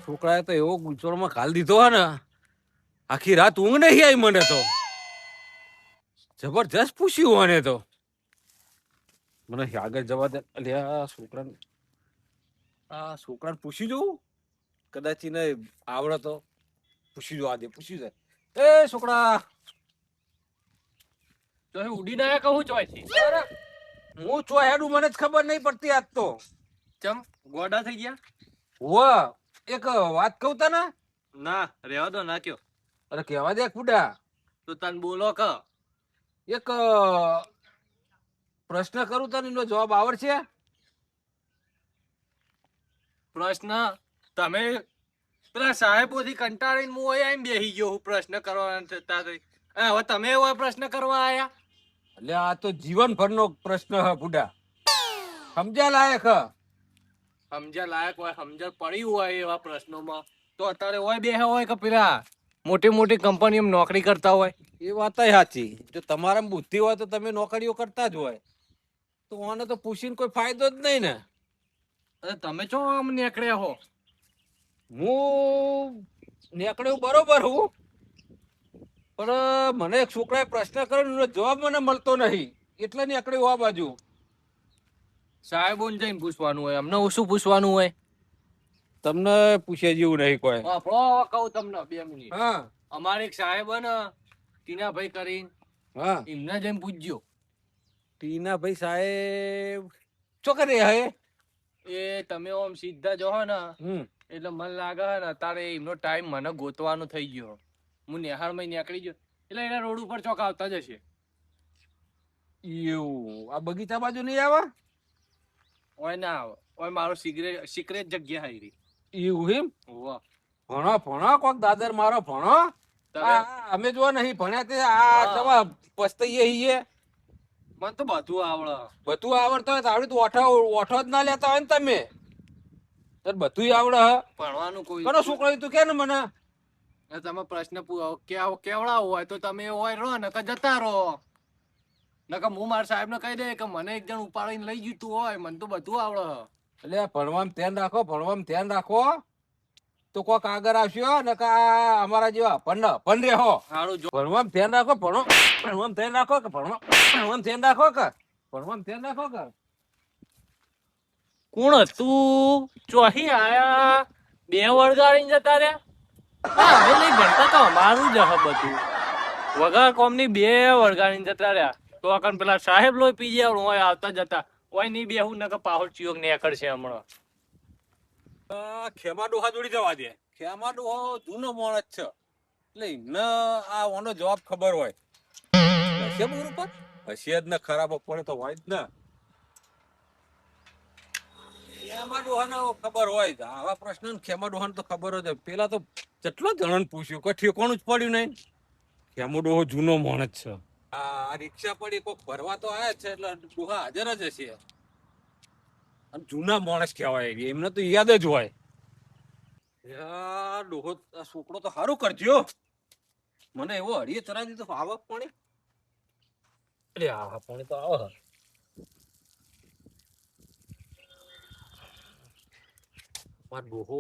છોકરાએ તો એવો ગુચોળમાં ખાલ દીધો હે ને આખી રાત ઊંઘ નહીં આવી મને તો જબરજસ્ત પૂછ્યું આને તો મને આગળ જવા દે અલ્યા છોકરાને પૂછી જોઉં કદાચ એને આવડે તો પૂછી જો આજે પૂછી જાય એ છોકરા તો ઉડીને આયા કહું ચોયથી હું ચો હેડું મને જ ખબર નહીં પડતી આજ તો ચમ ગોડા થઈ ગયા વાહ એક વાત કહું તને ના રેવા દો ના કયો અરે કેવા દે કુડા તો તને બોલો ક એક પ્રશ્ન કરું તને એનો જવાબ આવડશે પ્રશ્ન તમે પેલા સાહેબોથી કંટાળીને હું અહીં આવીને બેસી ગયો હું પ્રશ્ન કરવાના થતા થઈ હવે તમે એવો પ્રશ્ન કરવા આયા એટલે આ તો જીવનભરનો પ્રશ્ન હ બુડા સમજ્યા લાયક હ સમજ્યા લાયક હોય સમજણ પડી હોય એવા પ્રશ્નોમાં તો અત્યારે હોય બે હોય કે પેલા મોટી મોટી કંપનીમાં નોકરી કરતા હોય એ વાત સાચી જો તમારા બુદ્ધિ હોય તો તમે નોકરીઓ કરતા જ હોય તો આને તો પૂછીને કોઈ ફાયદો જ નહીં ને અરે તમે ચો આમ નીકળ્યા હો હું નીકળ્યું બરોબર હું પણ મને એક છોકરાએ પ્રશ્ન કર્યો એનો જવાબ મને મળતો નહીં એટલે નીકળ્યું આ બાજુ સાહેબોને જઈને પૂછવાનું હોય અમને શું પૂછવાનું હોય તમને પૂછે જેવું નહીં કોઈ કહું તમને 2 મિનિટ હા અમારે એક સાહેબ ને ટીનાભાઈ કરીને હા એમને જઈને પૂછજો ટીનાભાઈ સાહેબ ચોકરે હે એ તમે આમ સીધા જો ને એટલે મને લાગે હે ને અત્યારે એમનો ટાઈમ મને ગોતવાનો થઈ ગયો હું નેહાળમાં નીકળી ગયો એટલે એના રોડ ઉપર ચોક આવતા જશે એવું આ બગીચા બાજુ નહીં આવે ઓય ના આવે ઓય મારો સિક્રેટ જગ્યા હારી એવું એમ વાહ ભણો ભણો કોક દાદર મારો ભણો અમે જો નહીં ભણ્યા તે આ તમા પસ્તાઈએ હીએ મને તો બધું આવડે બધું આવડતું હોય તો આવડે તો ઓઠો જ ના લેતા હોય ને તમે તો બધું આવડે હ ભણવાનું કોઈ કનો છોકરો તું કે ને મને તમે પ્રશ્ન કેવડાવો હોય તો તમે હોય રહો ને કે જતા રહો નકર હું મારા સાહેબ ને કહી દે કે મને એક જણ ઉપાડીને લઈ જતું હોય મને તો બધું આવડે એટલે ભણવામાં ધ્યાન રાખો તો કોક આગળ આવશે ને કે અમારા જેવા પણ રહો સારું જો ભણવામાં ધ્યાન રાખો ભણવામાં ધ્યાન રાખો કે ભણવામાં ધ્યાન રાખો કે ભણવામાં ધ્યાન રાખો કે કોણ હતું ચોહી આયા 2 વળગાડીને જતા રહ્યા હવે નહીં ભણતા તો અમારું જ હ બધું વગર કોમની 2 વળગાડીને જતા રહ્યા તો અકન પેલા સાહેબ લોહી પી ગયા હોય આવતા જતા હોય નહીં બેહું ને કે પાહોડ ચિયોગ ને કરશે હમણાં ખેમા ડોહા જોડી જવા દે ખેમા ડોહો જૂનો માણસ છે એટલે એમને આ ઓનો જવાબ ખબર હોય હશે બોર ઉપર હશે જ ને ખરાબ પડે તો હોય જ ને ખેમા ડોહાને ખબર હોય આવા પ્રશ્ન ખેમા ડોહાને તો ખબર જ હોય પેલા તો કેટલો જણને પૂછ્યું કોઈ ઠેકોણું જ પડ્યું નહીં ખેમો ડોહો જૂનો માણસ છે આ રિક્ષા પડી કોક ભરવા તો આયા છે એટલે ડોહા હાજર જ હશે અને જૂના માણસ કહેવાય એમને તો યાદ જ હોય યાર ડોહો છોકરો તો સારું કરજો મને એવો હળીએ ચરાવી દીધો આવક પાણી અરે આ પાણી તો આવે માર ડોહો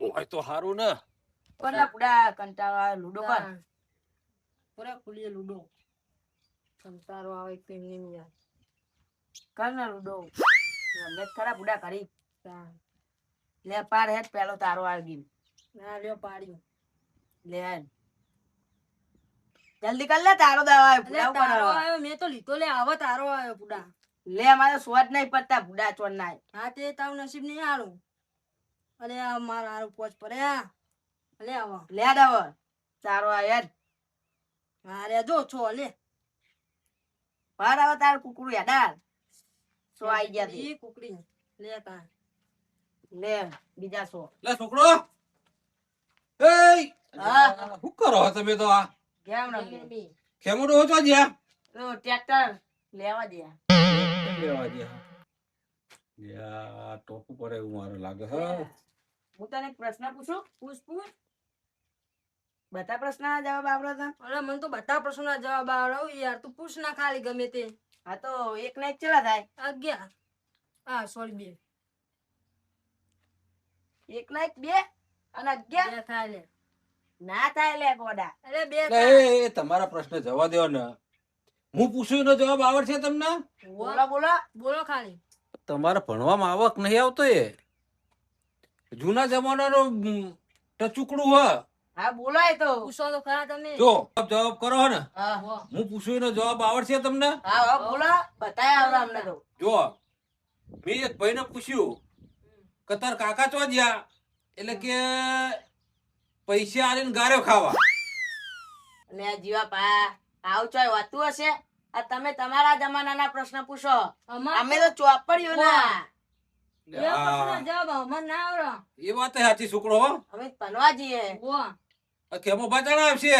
હોય તો સારું ને કોના પુડા કંટાળો લૂડો કર પૂરા ખુલીએ લૂડો કંટાળો આવે તો એમને યાર કર ના લૂડો રમે ખરા પુડા કરી લે પાર હેડ પેલો તારો આગી ના લ્યો પાડી લે જલ્દી કર લે તારો દાવા પુડા તારો આવ્યો મે તો લીધો લે આવો તારો આવ્યો પુડા લે મારો સ્વાદ નહીં પડતા પુડા ચોર ના હા તે તાવ નસીબ નહીં આલું અલે આ માર આરું પોચ પડ્યા લે આવો લે દાવ તારો આ યાર મારે જો છો લે પાર આવો તાર કુકડું યાર સો આઈ ગયા ઈ કુકડી લે તા લે બીજા સો લે છોકરો એ હા શું કરો તમે તો આ કેમ રમી ખેમો ડોહો તો જ્યા તો ટ્રેક્ટર લેવા દે લેવા જ્યા યા ટોપુ પર એવું મારે લાગે હ હું તને એક પ્રશ્ન પૂછું પૂછ બધા પ્રશ્નના જવાબ આવડે છે અરે મને તો બધા પ્રશ્નના જવાબ આવડે યાર તું પૂછ ના ખાલી ગમે તે હા તો એક ના એક ચલા થાય 11 સોરી 2 એક ના એક બે અને 11 થાય લે. ના થાય લે ગોડા. અરે બે એટલે એ તમારા પ્રશ્ન જવા દો ને. હું પૂછ્યું એનો જવાબ આવડશે તમને? બોલો બોલો બોલો ખાલી. તમારે ભણવામાં આવક નહીં આવતો એ જૂના જમાનાનો ટચુકડું હ. હા બોલો એ તો પૂછો તો ખરા તમે. જો જવાબ કરો ને. હા હું પૂછ્યું એનો જવાબ આવડશે તમને? હા હા બોલો બતાય આવડે અમને તો. જો મેં એક ભાઈને પૂછ્યું કે તાર કાકા ચો જ્યા એટલે કે પૈસા આલીને ગારો ખાવા. અને આ જીવા પા આવ ચોય વાતું હશે. આ તમે તમારા જમાનાના પ્રશ્ન પૂછો. અમે તો ચોપડીઓ ના. એ વાત સાચી છોકરો હો. અમે ભણવા જઈએ. કેમો બાચાણા આવશે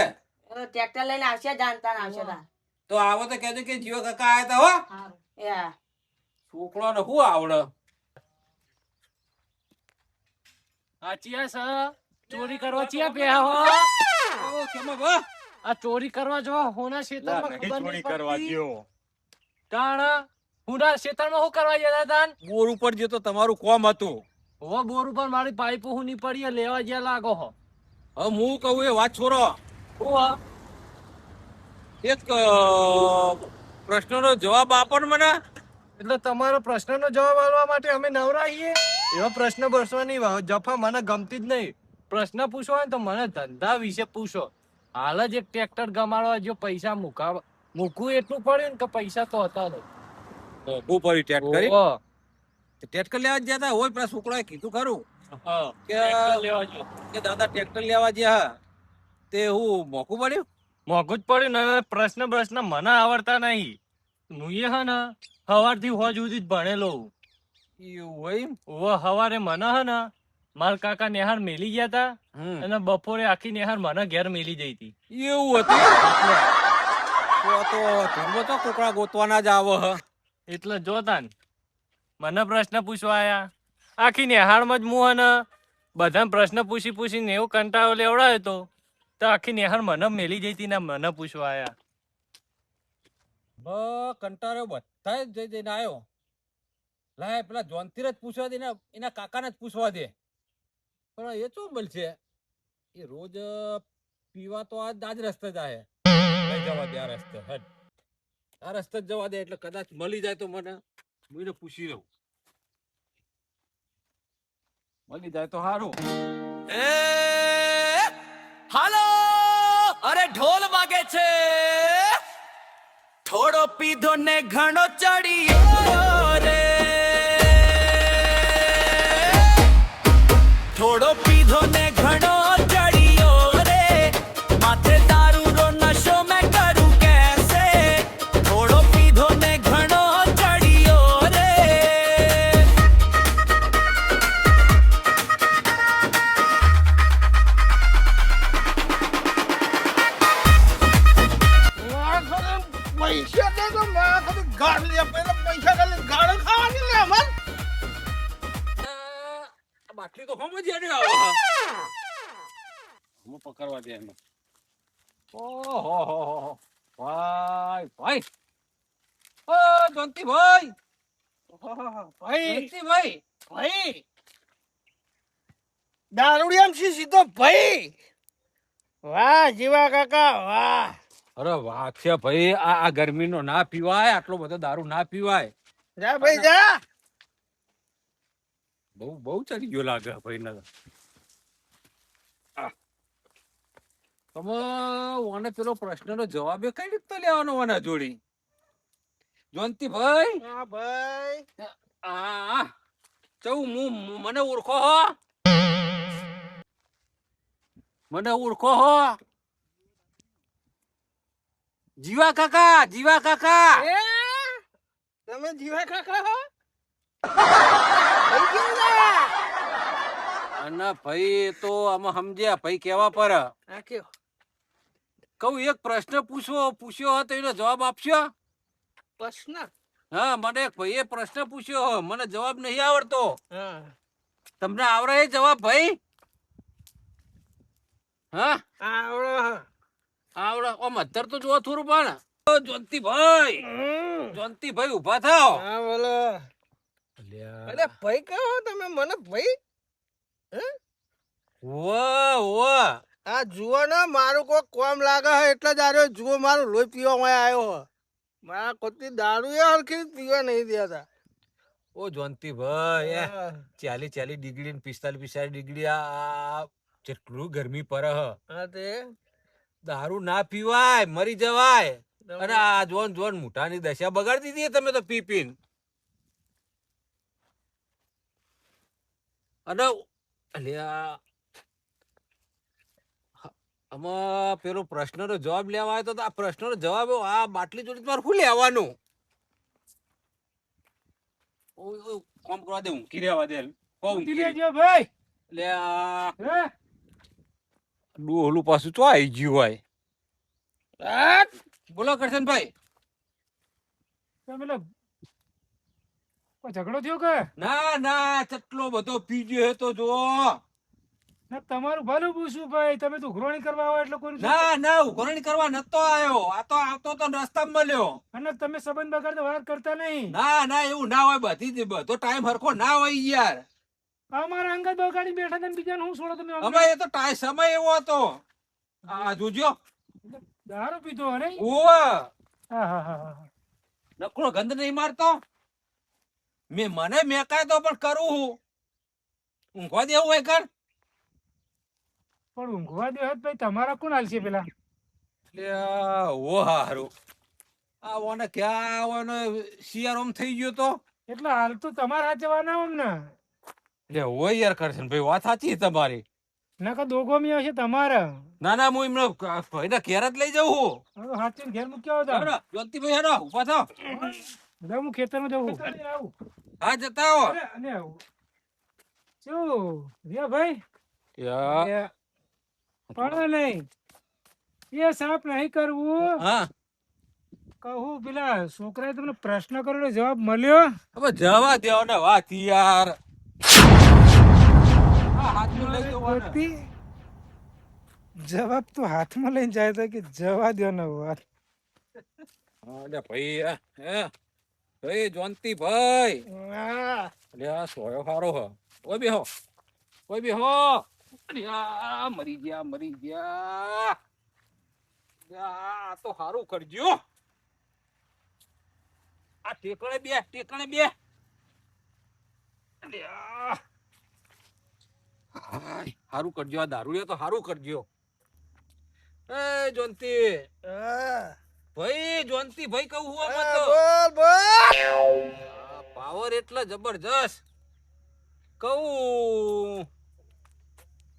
ટ્રેક્ટર લઈને આવશે જાણતા ના આવશે તા. તો આવો તો કહેજો કે જીવા કાકા આયા તા હો. યા છોકરો ને શું આવડે? આ ચિયા સર ચોરી કરવા ચિયા પે હો ઓ કેમો બા આ ચોરી કરવા જો હોના ક્ષેત્રમાં ખબર નહીં કરવા ગયો તાણા હુના ક્ષેત્રમાં શું કરવા ગયા તાન બોર ઉપર જે તો તમારું કોમ હતું. હો બોર ઉપર મારી પાઇપો હું ની પડી લેવા જ્યાં લાગો હો. હવે હું કહું એ વાત છોરો. એક પ્રશ્નનો જવાબ આપો ને મને. એટલે તમારો પ્રશ્નનો જવાબ આપવા માટે અમે નવરાઈએ એવા પ્રશ્ન બસવાની જફા મને ગમતી જ નહીં. પ્રશ્ન પૂછો હોય ને તો મને ધંધા વિશે પૂછો. હાલ જ એક ટ્રેક્ટર ગમાડવા જો પૈસા મૂકવું એટલું પડ્યું ને કે પૈસા તો હતા નહીં. બહુ પડી ટેટ કરી ઓહો. ટ્રેક્ટર લેવા ગયા હતા હોય પેલા છોકરાએ કીધું ખરું હા, કે ટ્રેક્ટર લેવા જો. કે દાદા ટ્રેક્ટર લેવા ગયા તે હું મોકું પડ્યું. મોંઘું જ પડ્યું ને પ્રશ્ન મને આવડતા નહીં. હું એ હે ને સવારથી હોજ સુધી જ ભણેલો. એવું હોય એમ? ઓહો, સવારે મને હે ને મારા કાકા નેહાર મેલી ગયા તા અને બપોરે આખી નેહાર મને ઘેર મેલી જઈ હતી. એવું હતું તો ધૂળમાં તો કોકડા ગોતવાના જ આવે હ. એટલે જોતા ને મને પ્રશ્ન પૂછવા આયા. આખી નેહારમાં જ હું અને બધાને પ્રશ્ન પૂછીને એવું કંટાળો લેવડાયો તો આખી નેહાર મને મેલી જઈ હતી ને મને પૂછવા આયા. કંટાળો બધા જ જઈને આવ્યો. લાય પેલા જોનથી જ પૂછવા દે ને એના કાકાને જ પૂછવા દે. પણ એ શું બોલશે એ રોજ પીવા તો આજ રસ્તે જાય. લઈ જવા દે આ રસ્તે હેડ. આ રસ્તે જ જવા દે એટલે કદાચ મળી જાય તો મને હું એને પૂછી લઉં. મળી જાય તો સારું. હાલો અરે ઢોલ વાગે છે થોડો પીધો ને ઘણો ચડિયો રે થોડો પીધો ને ઘણો ચડિયો રે માથે દારૂ રો નશો મેં કરું કેસે થોડો પીધો ને ઘણો ચડિયો રે પૈસા દે તો મેં કદી ગાળ લે પેલા પૈસા ખાલી ગાળ ખાવાની લે મન આ બાટલી તો હમ જ એને આવે હું પકડવા દે એને. ઓહો ભાઈ ભાઈ ઓ જોંતી ભાઈ જોંતી ભાઈ ભાઈ દારૂડિયામ સીધો ભાઈ વાહ જીવા કાકા વાહ અરે વાહ છે ભાઈ આ ગરમીનો ના પીવાય આટલો બધો દારૂ ના પીવાય. જા ભાઈ જા બહુ ચડી ગયો લાગે ભાઈ ને. તમે ઓને પેલો પ્રશ્નનો જવાબ એ કઈ રીતે લેવાનો ઓના જોડી જોંતી ભાઈ? હા ભાઈ આ ચૌ મને ઓળખો હો? મને ઓળખો હો? જીવા કાકા એ તમે જીવા કાકા હો ભાઈ કેમ જા અને ભાઈ તો આમાં સમજ્યા ભાઈ કેવા પર આ કયો કહું એક પ્રશ્ન પૂછ્યો હતો એનો જવાબ આપશો? પ્રશ્ન હા મને એક ભાઈએ પ્રશ્ન પૂછ્યો મને જવાબ નહીં આવડતો. હા તમને આવડે એ જવાબ ભાઈ? હા આવડો આવડે ઓમ અત્યારે તો જોવા થોડું પણ જોંતી ભાઈ ઉભા થાવ. હા બોલો અરે ભાઈ કહો તમે મને ભાઈ આ જુઓ ને મારું કોઈ કોમ લાગે છે એટલે જ આર્યો જુઓ મારું લોહી પીવા માં આવ્યો હે મારા કોતી દારૂ એ હરખી પીવા નહીં દેતા ઓ જોનતીભાઈ 40 ડિગ્રી ને 45 ડિગ્રી આ કેટલું ગરમી પડે હ હા તે દારૂ ના પીવાય મરી જવાય અને આ જોન મોઢાની દશા બગાડી દીધી તમે તો પી પીને અને અલ્યા આમાં પેલો પ્રશ્નનો જવાબ લેવા આવ્યો તો આ પ્રશ્નનો જવાબ આ બાટલી જોડી તમારે શું લેવાનું કોમ કરવા દે ઊંઘી રહેવા દે ભાઈ એટલે ડોલું પાછું ચો આવી ગયું હોય બોલો કરશનભાઈ કોઈ ઝઘડો થયો કે ના ચટલો બધો પી ગયો હે તો જો ના તમારું ભલું પૂછું ભાઈ તમે તો ઉઘરાણી કરવા આવો એટલે કોઈ ના ઉઘરાણી કરવા નતો આવ્યો આ તો આવતો તો રસ્તામાં મળ્યો અને તમે સંબંધ બગાડતો વાત કરતા નહીં ના એવું ના હોય બધો ટાઈમ હરખો ના હોય યાર અમારા અંગત બગાડી બેઠા તમે બીજાને હું છોડો તમે હવે એ તો સમય એવો હતો આ જોજો દારૂ પીધો અરે ઓવા હા નકળો ગંધ નહીં મારતો મને મેકાય તો પણ કરું હું ઊંઘવા દેવું હોય કર પણ ઊંઘવા દે ભાઈ તમારા કોણ હાલશે પેલા ઓ હારું આ ઓને ક્યાં ઓને શિયાળોમ થઈ ગયો તો એટલે હાલ તો તમારા જવાના આમ ને એટલે હોય યાર કરશે ભાઈ વાત સાચી તમારી નકા દોગોમી હશે તમારા ના હું એમને ભાઈના ઘેર જ લઈ જાઉં હવે હાચીને ઘેર મૂક્યા હતા જ્યોતિભાઈ હેડો ઉભા થાવ બધા હું ખેતરમાં જવું હા જતા હો અને શું રિયા ભાઈ પણ નહીં એ સાફ નહીં કરવું હા કહું પેલા છોકરાએ તમને પ્રશ્ન કરેલો જવાબ મળ્યો હવે જવા દેવો ને વાત યાર જવાબ તો હાથમાં લઈને જાય તો કે જવા દો ને વાત ભાઈ જોનતી ભાઈ અલે આ સોયો હારો હ ઓય બેહો મરી ગયા આ તો હારું કરજો આ ટેકણે બે હારું કરજો આ દારૂ તો હારું કરજો એ જોનતી ભાઈ જોનતી ભાઈ કહું હું બોલ પાવર એટલે જબરજસ્ત કહું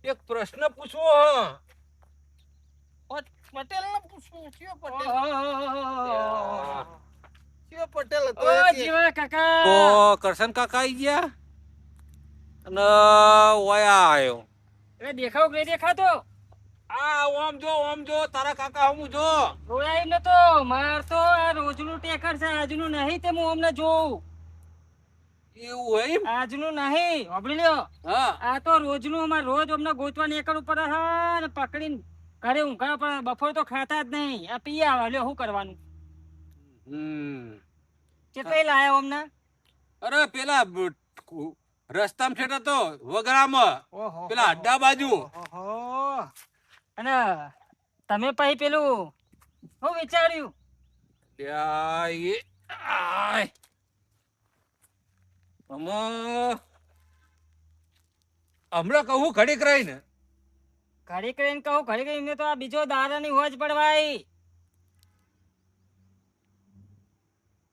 એક પ્રશ્ન પૂછવો પટેલ ને પૂછવું કયો પટેલ હતો તો કરશન કાકા આવી ગયા અને ઓયા આયો દેખાવ કે દેખાતો આ ઓમ જો તારા કાકા હું જો રોયા નતો માર તો આ રોજનું ટેકર છે આજનું નહીં તે હું અમને જોઉં એવું હોય આજનું નહીં સાંભળી લ્યો હા આ તો રોજનું અમાર રોજ અમને ગોતવા નીકળવું પડે હા ને પકડીને ઘરે ઊંઘા પડે બપોર તો ખાતા જ નહીં આ પી આવે લ્યો શું કરવાનું કેટલા લાયા અમને અરે પેલા રસ્તામાં છેટા તો વગરામાં પેલા અડ્ડા બાજુ અને તમે પછી પેલું શું વિચાર્યું હમણાં કહું ઘડીક રહી ને ઘડી કરીને કહું ઘડી કરીને તો આ બીજો દારાની હોજ પડવાય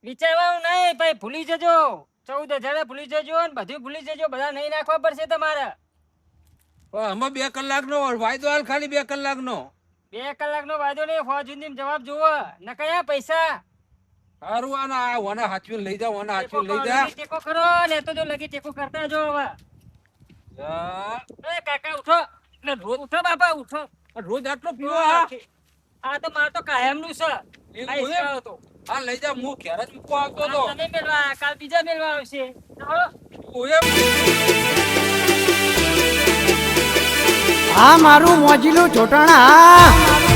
વિચારવાનું નહીં ભાઈ ભૂલી જજો 14,000 ભૂલી જજો ને બધું ભૂલી જજો બધા નહીં નાખવા પડશે તમારે આમાં 2 કલાકનો વાયદો હાલ ખાલી 2 કલાકનો 2 કલાકનો વાયદો નહીં ફોજુની જવાબ જોવો ન કયા પૈસા સારું આના ઓના હાચવીને લઈ જા ટેકો કરો ને તો જો લગી ટેકો કરતા જો હવે એ કાકા ઉઠો ને રોજ ઉઠો બાપા ઉઠો રોજ આટલો પીવો આ તો માર તો કાયમનું છે આ લઈ જા હું ઘેર જ મૂકવા આવતો તો તમે મેળવા કાલ બીજા મેળવા આવશે આ મારું મોજીલું ચોટાણા